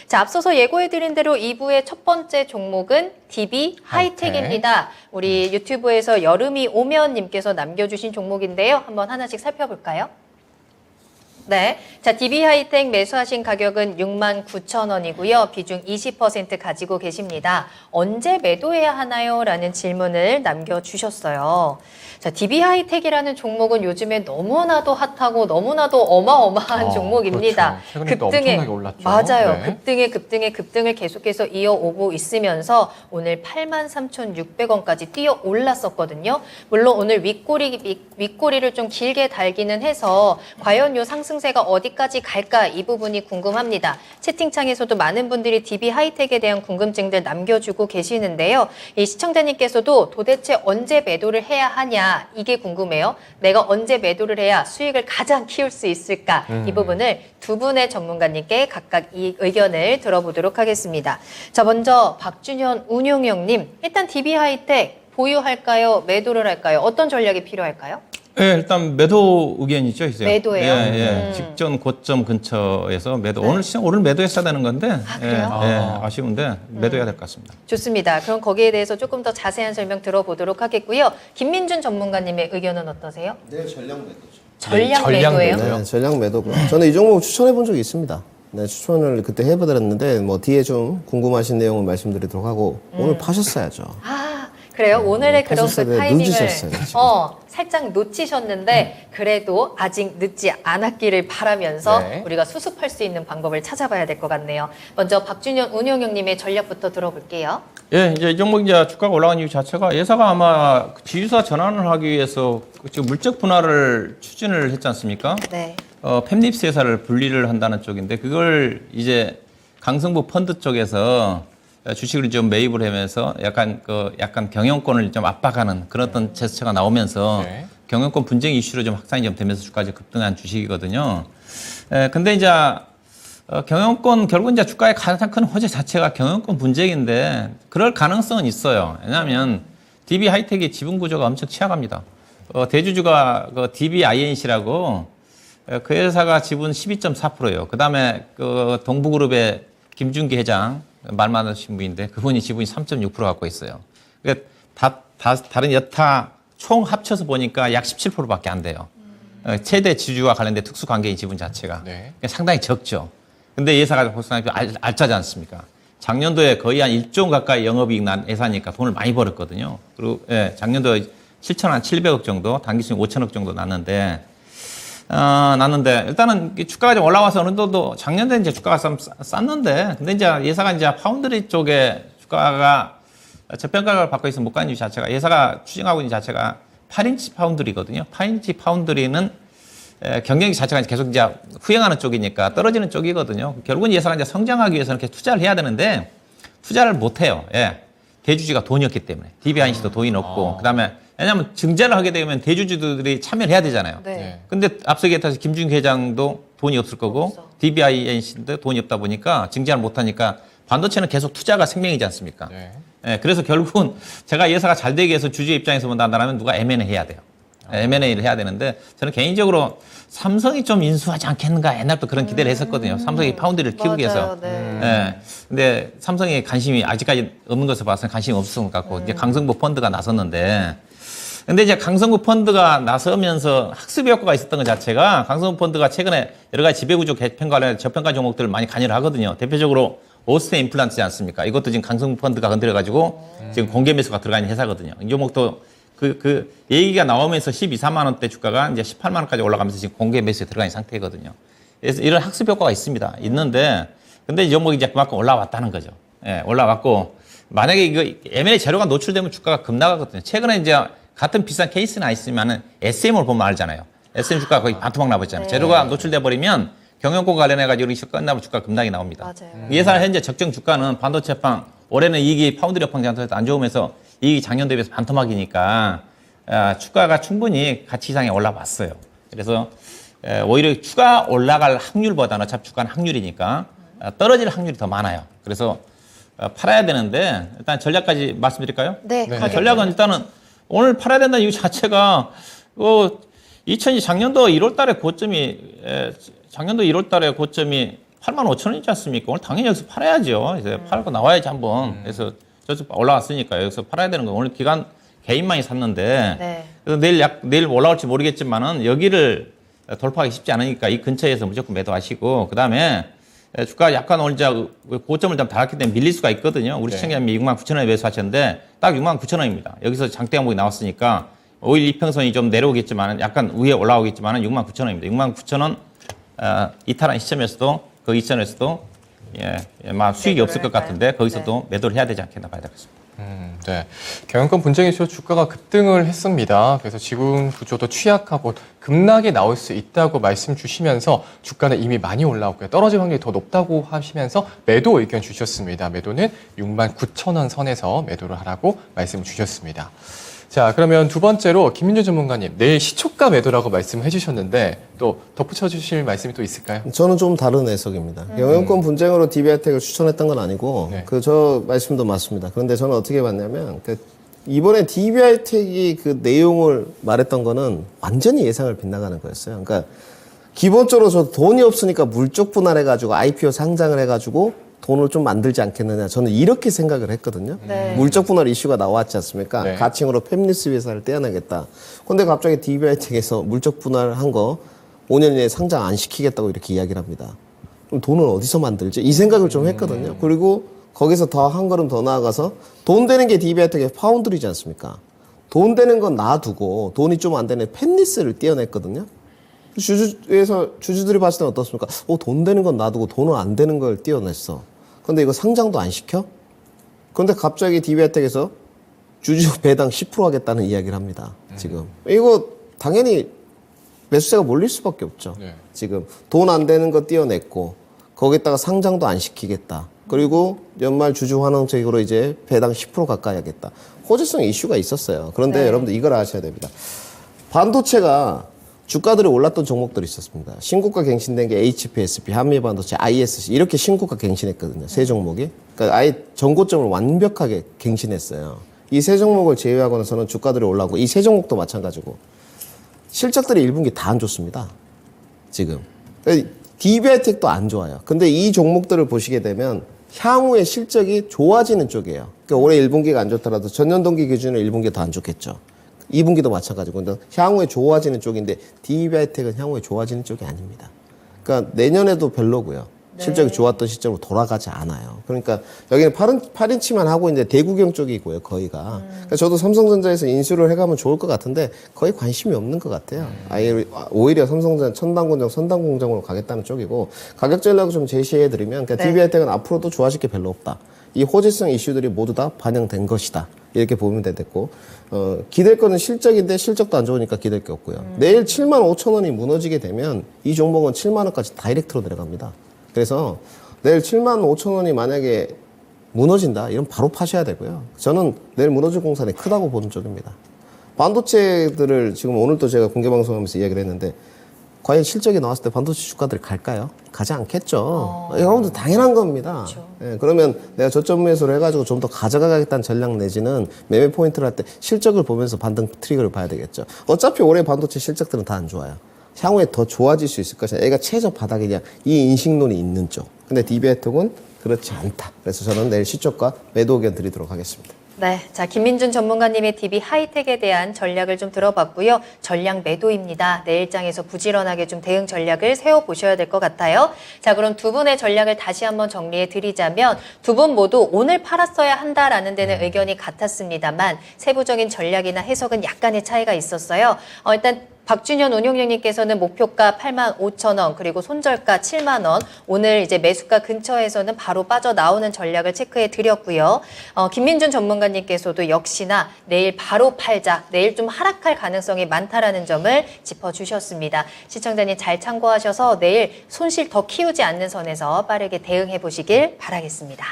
자, 앞서서 예고해드린 대로 2부의 첫 번째 종목은 DB 하이텍입니다. 우리 유튜브에서 여름이 오면 님께서 남겨주신 종목인데요. 한번 하나씩 살펴볼까요? 네. 자, DB 하이텍 매수하신 가격은 69,000원이고요. 비중 20% 가지고 계십니다. 언제 매도해야 하나요? 라는 질문을 남겨주셨어요. 자, DB 하이텍이라는 종목은 요즘에 너무나도 핫하고 너무나도 어마어마한 종목입니다. 그렇죠. 최근에 또 엄청나게 올랐죠. 맞아요. 네. 급등을 계속해서 이어오고 있으면서 오늘 83,600원까지 뛰어 올랐었거든요. 물론 오늘 윗꼬리를 좀 길게 달기는 해서 과연 요 상승세가 어디까지 갈까 이 부분이 궁금합니다. 채팅창에서도 많은 분들이 DB 하이텍에 대한 궁금증들 남겨주고 계시는데요. 이 시청자님께서도 도대체 언제 매도를 해야 하냐 이게 궁금해요. 내가 언제 매도를 해야 수익을 가장 키울 수 있을까? 이 부분을 두 분의 전문가님께 각각 이 의견을 들어보도록 하겠습니다. 자, 먼저 박준현 운용형님, 일단 DB 하이텍 보유할까요? 매도를 할까요? 어떤 전략이 필요할까요? 네, 일단 매도 의견이죠, 이제. 매도예요? 예. 직전 고점 근처에서 매도. 오늘 시장 오늘 매도했어야 되는 건데. 그래요? 아쉬운데 매도해야 될 것 같습니다. 좋습니다. 그럼 거기에 대해서 조금 더 자세한 설명 들어보도록 하겠고요. 김민준 전문가님의 의견은 어떠세요? 네, 전략 매도죠. 전략 전략 매도예요? 매도요? 네, 전략 매도고. 저는 이 종목 추천해 본 적이 있습니다. 네, 추천을 그때 해봐드렸는데 뭐 뒤에 좀 궁금하신 내용을 말씀드리도록 하고 오늘 파셨어야죠. 아, 그래요? 오늘의 그런 그 파셨어야 타이밍을 늦으셨어요, 지금. 살짝 놓치셨는데 그래도 아직 늦지 않았기를 바라면서 네. 우리가 수습할 수 있는 방법을 찾아봐야 될 것 같네요. 먼저 박준현 운용형님의 전략부터 들어볼게요. 예, 이제 이 종목 이제 주가가 올라간 이유 자체가 예사가 아마 지주사 전환을 하기 위해서 지금 물적 분할을 추진을 했지 않습니까? 네. 팹립스 회사를 분리를 한다는 쪽인데 그걸 이제 강성부 펀드 쪽에서 주식을 좀 매입을 하면서 약간 경영권을 좀 압박하는 그런 어떤 제스처가 나오면서 네. 경영권 분쟁 이슈로 좀 확산이 좀 되면서 주가가 급등한 주식이거든요. 근데 이제 경영권 결국 이제 주가의 가장 큰 호재 자체가 경영권 분쟁인데 그럴 가능성은 있어요. 왜냐하면 DB 하이텍의 지분 구조가 엄청 취약합니다. 대주주가 DBINC라고 그 회사가 지분 12.4%예요. 그다음에 그 동부그룹의 김준기 회장 말 많으신 분인데 그분이 지분이 3.6% 갖고 있어요. 그러니까 다른 여타 총 합쳐서 보니까 약 17%밖에 안 돼요. 최대 지주와 관련된 특수관계인 지분 자체가 네. 그러니까 상당히 적죠. 근데 이 회사가 벌써 알짜지 않습니까? 작년도에 거의 한 1조 원 가까이 영업이익 난 회사니까 돈을 많이 벌었거든요. 그리고 작년도에 7,700억 정도, 단기순이익 5천억 정도 났는데 일단은 주가가 좀 올라와서 어느 정도 작년에 이제 주가가 쌌는데 근데 이제 예사가 이제 파운드리 쪽에 주가가 저평가를 받고 있는 못 가는 이유 자체가 예사가 추진하고 있는 자체가 8인치 파운드리거든요. 8인치 파운드리는 경쟁력 자체가 계속 이제 후행하는 쪽이니까 떨어지는 쪽이거든요. 결국은 예사가 이제 성장하기 위해서는 이렇게 투자를 해야 되는데 투자를 못 해요. 예. 대주주가 돈이 없기 때문에. DBINC도 돈이 없고 그다음에 왜냐하면 증자를 하게 되면 대주주들이 참여를 해야 되잖아요. 네. 근데 앞서 얘기했듯이 김준기 회장도 돈이 없을 거고 없어. DBINC도 돈이 없다 보니까 증자를 못 하니까 반도체는 계속 투자가 생명이지 않습니까? 네. 예, 그래서 결국은 제가 예사가 잘 되기 위해서 주주 입장에서 본다면 누가 M&A 해야 돼요. M&A를 해야 되는데 저는 개인적으로 삼성이 좀 인수하지 않겠는가 옛날부터 그런 기대를 했었거든요. 삼성이 파운드리를 키우기 위해서. 네. 예. 근데 삼성이 관심이 아직까지 없는 것을 봐서는 관심이 없을 것 같고 이제 강성부 펀드가 나섰는데 근데 이제 강성부 펀드가 나서면서 학습 효과가 있었던 것 자체가 강성부 펀드가 최근에 여러 가지 지배구조 개편 관련 저평가 종목들을 많이 관여를 하거든요. 대표적으로 오스테 임플란트지 않습니까? 이것도 지금 강성부 펀드가 건드려가지고 지금 공개 매수가 들어가 있는 회사거든요. 이 종목도 그 얘기가 나오면서 12~13만 원대 주가가 이제 18만 원까지 올라가면서 지금 공개 매수에 들어가 있는 상태거든요. 그래서 이런 학습 효과가 있습니다. 있는데 근데 이 종목이 이제 그만큼 올라왔다는 거죠. 예, 올라왔고 만약에 이거 M&A 재료가 노출되면 주가가 급나가거든요. 최근에 이제 같은 비싼 케이스나 있으면은 SM을 보면 알잖아요. SM 주가가 거의 반토막 나버리잖아요. 네. 재료가 노출돼 버리면 경영권 관련해가지고 이렇게 끝나면 주가 급락이 나옵니다. 맞아요. 예산 현재 적정 주가는 반도체빵 올해는 이익이 파운드리 업황장에서 안 좋으면서 이익이 작년 대비해서 반토막이니까 주가가 충분히 가치 이상에 올라왔어요. 그래서 오히려 추가 올라갈 확률보다는 어차피 주가는 확률이니까 떨어질 확률이 더 많아요. 그래서 팔아야 되는데 일단 전략까지 말씀드릴까요? 네. 가격. 전략은 일단은 오늘 팔아야 된다는 이유 자체가 2020 작년도 1월 달에 고점이 85,000원이지 않습니까? 오늘 당연히 여기서 팔아야죠. 이제 팔고 나와야지 한번. 그래서 저쪽 올라왔으니까 여기서 팔아야 되는 거. 오늘 기간 개인만이 샀는데 네. 그래서 내일 올라올지 모르겠지만은 여기를 돌파하기 쉽지 않으니까 이 근처에서 무조건 매도하시고 그다음에 주가 약간 오늘 이제 고점을 좀 달았기 때문에 밀릴 수가 있거든요. 우리 시청자님이 69,000원에 매수하셨는데 딱 69,000원입니다. 여기서 장대 항목이 나왔으니까 5일 이평선이 좀 내려오겠지만 약간 위에 올라오겠지만 69,000원입니다. 69,000원 이탈한 시점에서도 그 이전에서도 막 수익이 없을 것 같은데 거기서도 매도를 해야 되지 않겠나 봐야 되겠습니다. 네. 경영권 분쟁 이슈로 주가가 급등을 했습니다. 그래서 지금 구조도 취약하고 급락이 나올 수 있다고 말씀 주시면서 주가는 이미 많이 올라오고요. 떨어질 확률이 더 높다고 하시면서 매도 의견 주셨습니다. 매도는 69,000원 선에서 매도를 하라고 말씀 주셨습니다. 자, 그러면 두 번째로 김민주 전문가님, 내일 시초가 매도라고 말씀해 주셨는데 또 덧붙여 주실 말씀이 또 있을까요? 저는 좀 다른 해석입니다. 영역권 분쟁으로 DB하이텍을 추천했던 건 아니고 네. 저 말씀도 맞습니다. 그런데 저는 어떻게 봤냐면 이번에 DB하이텍이 그 내용을 말했던 거는 완전히 예상을 빗나가는 거였어요. 그러니까 기본적으로 저 돈이 없으니까 물적 분할해가지고 IPO 상장을 해가지고 돈을 좀 만들지 않겠느냐. 저는 이렇게 생각을 했거든요. 네. 물적 분할 이슈가 나왔지 않습니까? 네. 가칭으로 팹리스 회사를 떼어내겠다. 근데 갑자기 DB하이텍에서 물적 분할한 거 5년 이내에 상장 안 시키겠다고 이렇게 이야기를 합니다. 그럼 돈을 어디서 만들지? 이 생각을 좀 했거든요. 그리고 거기서 더 한 걸음 더 나아가서 돈 되는 게 DB하이텍의 파운드리지 않습니까? 돈 되는 건 놔두고 돈이 좀 안 되는 팹리스를 떼어냈거든요. 주주들이 봤을 때는 어떻습니까? 돈 되는 건 놔두고 돈은 안 되는 걸 떼어냈어. 근데 이거 상장도 안 시켜? 그런데 갑자기 DB하이텍에서 주주 배당 10% 하겠다는 이야기를 합니다. 지금. 이거 당연히 매수세가 몰릴 수밖에 없죠. 네. 지금 돈 안 되는 거 떼어냈고 거기다가 상장도 안 시키겠다. 그리고 연말 주주 환원책으로 이제 배당 10% 가까이 하겠다. 호재성 이슈가 있었어요. 그런데 네. 여러분들 이걸 아셔야 됩니다. 반도체가 주가들이 올랐던 종목들이 있었습니다. 신고가 갱신된 게 HPSP, 한미반도체, ISC 이렇게 신고가 갱신했거든요. 세 종목이. 그러니까 아예 전고점을 완벽하게 갱신했어요. 이 세 종목을 제외하고 나서는 주가들이 올라오고 이 세 종목도 마찬가지고 실적들이 1분기 다 안 좋습니다. 지금. DB하이텍도 안 좋아요. 근데 이 종목들을 보시게 되면 향후의 실적이 좋아지는 쪽이에요. 그러니까 올해 1분기가 안 좋더라도 전년 동기 기준으로 1분기가 더 안 좋겠죠. 2분기도 마찬가지고. 근데 향후에 좋아지는 쪽인데 DB하이텍은 향후에 좋아지는 쪽이 아닙니다. 그러니까 내년에도 별로고요. 실적이 좋았던 시점으로 돌아가지 않아요. 그러니까 여기는 8인치만 하고 있는데 대구경 쪽이고요, 거의가. 그러니까 저도 삼성전자에서 인수를 해가면 좋을 것 같은데 거의 관심이 없는 것 같아요. 아예 오히려 삼성전자 첨단공정, 선단공정으로 가겠다는 쪽이고 가격 전략을 좀 제시해드리면 그러니까 DB하이텍은 앞으로도 좋아질 게 별로 없다. 이 호재성 이슈들이 모두 다 반영된 것이다. 이렇게 보면 되겠고 기댈 거는 실적인데 실적도 안 좋으니까 기댈 게 없고요. 내일 75,000원이 무너지게 되면 이 종목은 7만 원까지 다이렉트로 내려갑니다. 그래서 내일 75,000원이 만약에 무너진다 이러면 바로 파셔야 되고요. 저는 내일 무너질 공산이 크다고 보는 쪽입니다. 반도체들을 지금 오늘도 제가 공개방송하면서 이야기를 했는데 과연 실적이 나왔을 때 반도체 주가들이 갈까요? 가지 않겠죠. 여러분들 당연한 겁니다. 그렇죠. 예, 그러면 내가 저점 매수를 해가지고 좀 더 가져가겠다는 전략 내지는 매매 포인트를 할 때 실적을 보면서 반등 트리거를 봐야 되겠죠. 어차피 올해 반도체 실적들은 다 안 좋아요. 향후에 더 좋아질 수 있을 것이냐. 얘가 최저 바닥이냐. 이 인식론이 있는 쪽. 근데 DB하이텍은 그렇지 않다. 그래서 저는 내일 시초가 매도 의견 드리도록 하겠습니다. 네, 자 김민준 전문가님의 DB하이텍에 대한 전략을 좀 들어봤고요. 전략 매도입니다. 내일장에서 부지런하게 좀 대응 전략을 세워보셔야 될 것 같아요. 자, 그럼 두 분의 전략을 다시 한번 정리해 드리자면 두 분 모두 오늘 팔았어야 한다라는 데는 의견이 같았습니다만 세부적인 전략이나 해석은 약간의 차이가 있었어요. 일단 박준현 운용령님께서는 목표가 85,000원 그리고 손절가 7만 원 오늘 이제 매수가 근처에서는 바로 빠져나오는 전략을 체크해 드렸고요. 김민준 전문가님께서도 역시나 내일 바로 팔자 내일 좀 하락할 가능성이 많다라는 점을 짚어주셨습니다. 시청자님 잘 참고하셔서 내일 손실 더 키우지 않는 선에서 빠르게 대응해 보시길 바라겠습니다.